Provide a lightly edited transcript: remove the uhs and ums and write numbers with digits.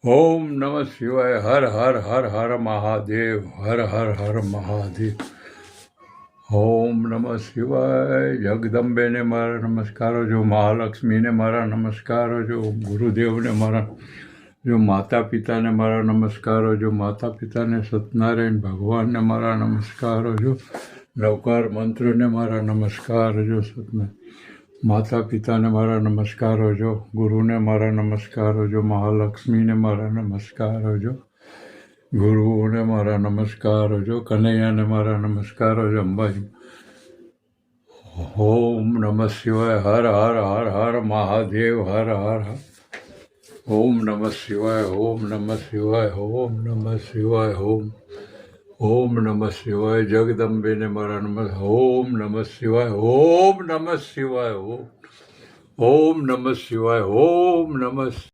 ઓમ નમઃ શિવાય. હર હર હર હર મહાદેવ. હર હર હર મહાદેવ. ઓમ નમઃ શિવાય. જગદંબેને મારા નમસ્કારો જો, મહાલક્ષ્મીને મારા નમસ્કારો જો, ગુરુદેવને મારા જો, માતા પિતાને મારા નમસ્કારો જો, માતા પિતાને સત્યનારાયણ ભગવાનને મારા નમસ્કારો જો, નવકાર મંત્રને મારા નમસ્કાર જો, માતા પિતાને મારા નમસ્કારો જો, ગુરુને મારા નમસ્કારો જો, મહાલક્ષ્મીને મારા નમસ્કારો જો, ગુરુઓને મારા નમસ્કારો જો, કનૈયાને મારા નમસ્કારો જો, અંબાજી. ઓમ નમઃ શિવાય. હર હર હર હર મહાદેવ. હર હર હર. ઓમ નમઃ શિવાય. ઓમ નમઃ શિવાય. ઓમ નમઃ શિવાય. ઓમ નમઃ શિવાય. જગદંબેને મારા ઓમ નમઃ શિવાય. ઓમ નમઃ શિવાય. ઓમ નમઃ શિવાય. ઓમ નમઃ